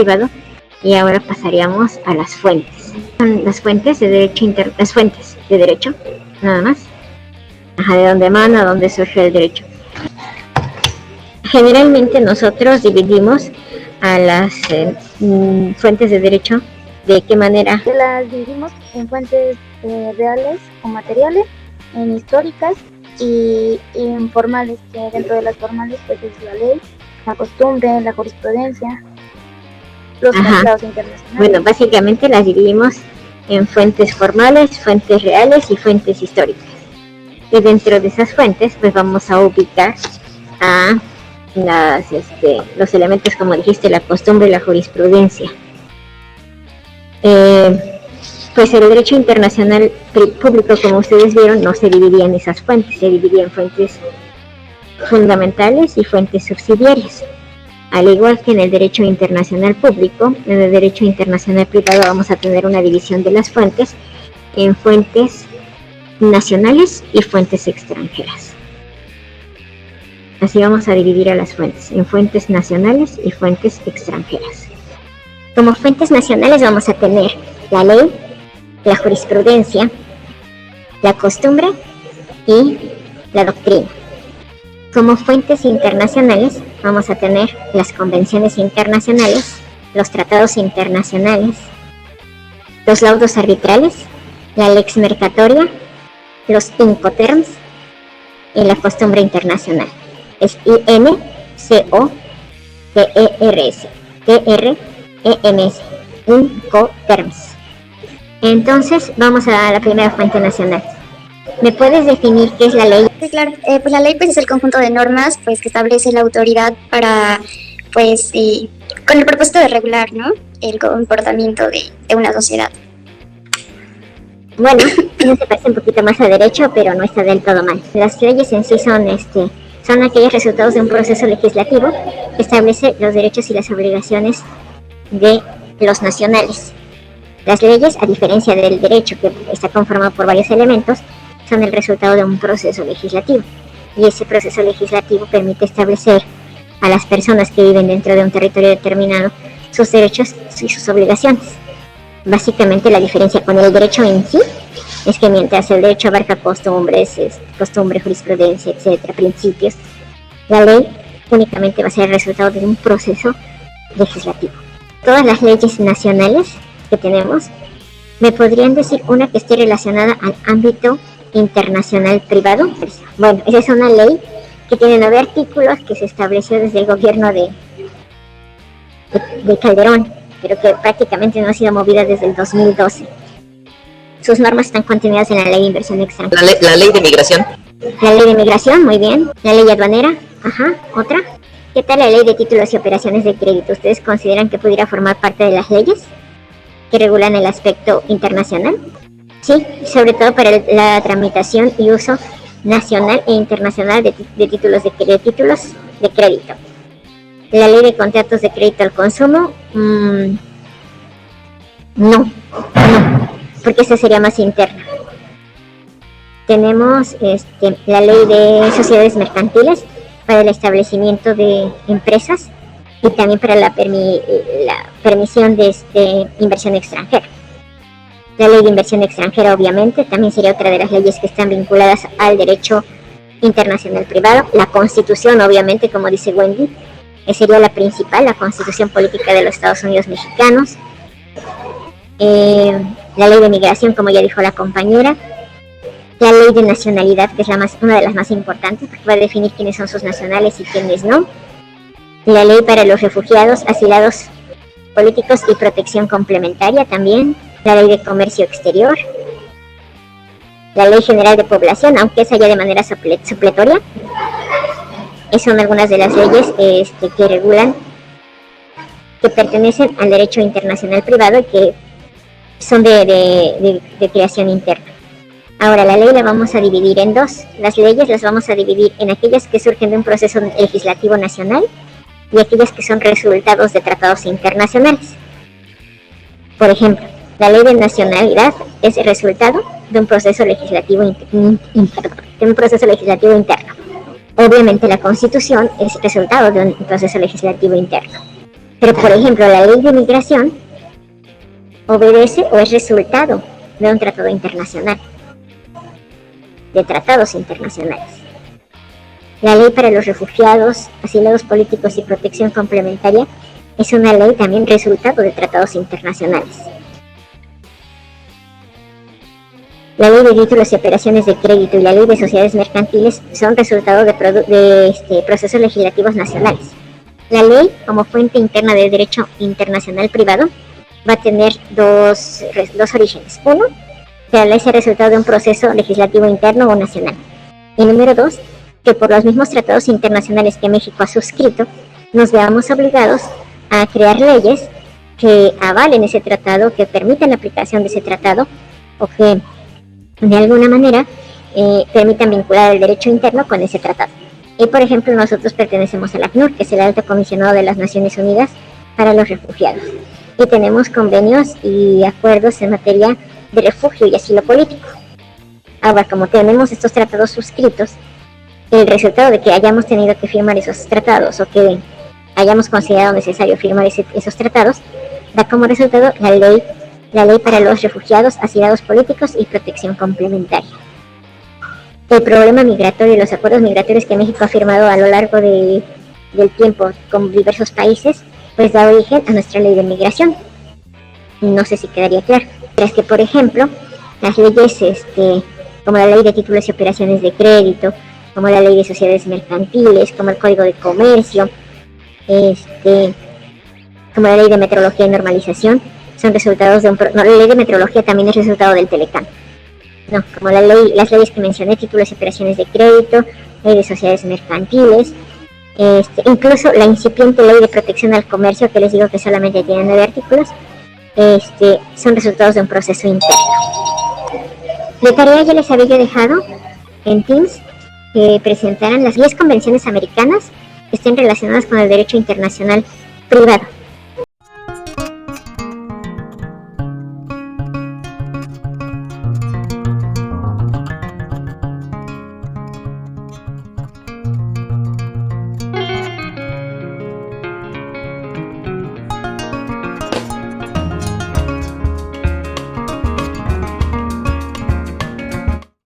privado. Y ahora pasaríamos a las fuentes. Son las fuentes de derecho las fuentes de derecho, nada más. De dónde emana, dónde surge el derecho. Generalmente nosotros dividimos a las fuentes de derecho. ¿De qué manera? Las dividimos en fuentes reales o materiales, en históricas y en formales, que dentro de las formales pues es la ley, la costumbre, la jurisprudencia, los tratados internacionales. Bueno, básicamente las dividimos en fuentes formales, fuentes reales y fuentes históricas. Y dentro de esas fuentes pues vamos a ubicar a los elementos, como dijiste, la costumbre y la jurisprudencia. Pues el derecho internacional público, como ustedes vieron, no se dividía en esas fuentes, se dividía en fuentes fundamentales y fuentes subsidiarias. Al igual que en el derecho internacional público, en el derecho internacional privado vamos a tener una división de las fuentes en fuentes nacionales y fuentes extranjeras. Así vamos a dividir a las fuentes en fuentes nacionales y fuentes extranjeras. Como fuentes nacionales vamos a tener la ley, la jurisprudencia, la costumbre y la doctrina. Como fuentes internacionales vamos a tener las convenciones internacionales, los tratados internacionales, los laudos arbitrales, la lex mercatoria, los Incoterms y la costumbre internacional. Es INCOTERS, TREMS, Incoterms. Entonces vamos a la primera fuente nacional. ¿Me puedes definir qué es la ley? Sí, claro. Pues la ley pues es el conjunto de normas pues que establece la autoridad para pues con el propósito de regular, ¿no?, el comportamiento de una sociedad. Bueno, no se parece un poquito más a derecho, pero no está del todo mal. Las leyes en sí son aquellos resultados de un proceso legislativo que establece los derechos y las obligaciones de los nacionales. Las leyes, a diferencia del derecho, que está conformado por varios elementos, son el resultado de un proceso legislativo. Y ese proceso legislativo permite establecer a las personas que viven dentro de un territorio determinado sus derechos y sus obligaciones. Básicamente la diferencia con el derecho en sí es que mientras el derecho abarca costumbres, costumbre, jurisprudencia, etcétera, principios, la ley únicamente va a ser el resultado de un proceso legislativo. Todas las leyes nacionales que tenemos, ¿me podrían decir una que esté relacionada al ámbito internacional privado? Bueno, esa es una ley que tiene 9 artículos que se estableció desde el gobierno de Calderón, pero que prácticamente no ha sido movida desde el 2012. Sus normas están contenidas en la ley de inversión extranjera. La ley de migración. La ley de migración, muy bien. La ley aduanera, otra. ¿Qué tal la ley de títulos y operaciones de crédito? ¿Ustedes consideran que pudiera formar parte de las leyes que regulan el aspecto internacional? Sí, sobre todo para la tramitación y uso nacional e internacional de títulos de crédito. La ley de contratos de crédito al consumo, no, porque esa sería más interna. Tenemos la ley de sociedades mercantiles para el establecimiento de empresas y también para la permisión de inversión extranjera. La ley de inversión extranjera, obviamente, también sería otra de las leyes que están vinculadas al derecho internacional privado. La Constitución, obviamente, como dice Wendy, sería la principal, la Constitución Política de los Estados Unidos Mexicanos. La ley de migración, como ya dijo la compañera. La ley de nacionalidad, que es una de las más importantes, porque va a definir quiénes son sus nacionales y quiénes no. La ley para los refugiados, asilados políticos y protección complementaria también. La ley de comercio exterior. La ley general de población, aunque esa ya de manera supletoria. Esas son algunas de las leyes que regulan, que pertenecen al derecho internacional privado y que son de creación interna. Ahora, la ley la vamos a dividir en dos. Las leyes las vamos a dividir en aquellas que surgen de un proceso legislativo nacional y aquellas que son resultados de tratados internacionales. Por ejemplo, la ley de nacionalidad es el resultado de un proceso legislativo interno. Obviamente la Constitución es resultado de un proceso legislativo interno. Pero, por ejemplo, la ley de migración obedece o es resultado de un tratado internacional, de tratados internacionales. La ley para los refugiados, asilados políticos y protección complementaria es una ley también resultado de tratados internacionales. La ley de títulos y operaciones de crédito y la ley de sociedades mercantiles son resultado de procesos legislativos nacionales. La ley, como fuente interna de derecho internacional privado, va a tener dos orígenes. Uno, que la ley sea resultado de un proceso legislativo interno o nacional. Y número dos, que por los mismos tratados internacionales que México ha suscrito, nos veamos obligados a crear leyes que avalen ese tratado, que permitan la aplicación de ese tratado, o que de alguna manera permitan vincular el derecho interno con ese tratado. Y por ejemplo, nosotros pertenecemos al ACNUR, que es el Alto Comisionado de las Naciones Unidas para los Refugiados. Y tenemos convenios y acuerdos en materia de refugio y asilo político. Ahora, como tenemos estos tratados suscritos, el resultado de que hayamos tenido que firmar esos tratados o que hayamos considerado necesario firmar esos tratados, da como resultado la ley para los refugiados, asilados políticos y protección complementaria. El problema migratorio y los acuerdos migratorios que México ha firmado a lo largo del tiempo con diversos países, pues da origen a nuestra ley de migración. No sé si quedaría claro. Pero es que, por ejemplo, las leyes como la ley de títulos y operaciones de crédito, como la ley de sociedades mercantiles, como el Código de Comercio, como la ley de metrología y normalización, son resultados de la ley de metrología también es resultado del Telecán. No, como las leyes que mencioné, títulos y operaciones de crédito, ley de sociedades mercantiles, incluso la incipiente ley de protección al comercio, que les digo que solamente tiene 9 artículos, son resultados de un proceso interno. De tarea ya les había dejado en Teams que presentaran las 10 convenciones americanas que estén relacionadas con el derecho internacional privado.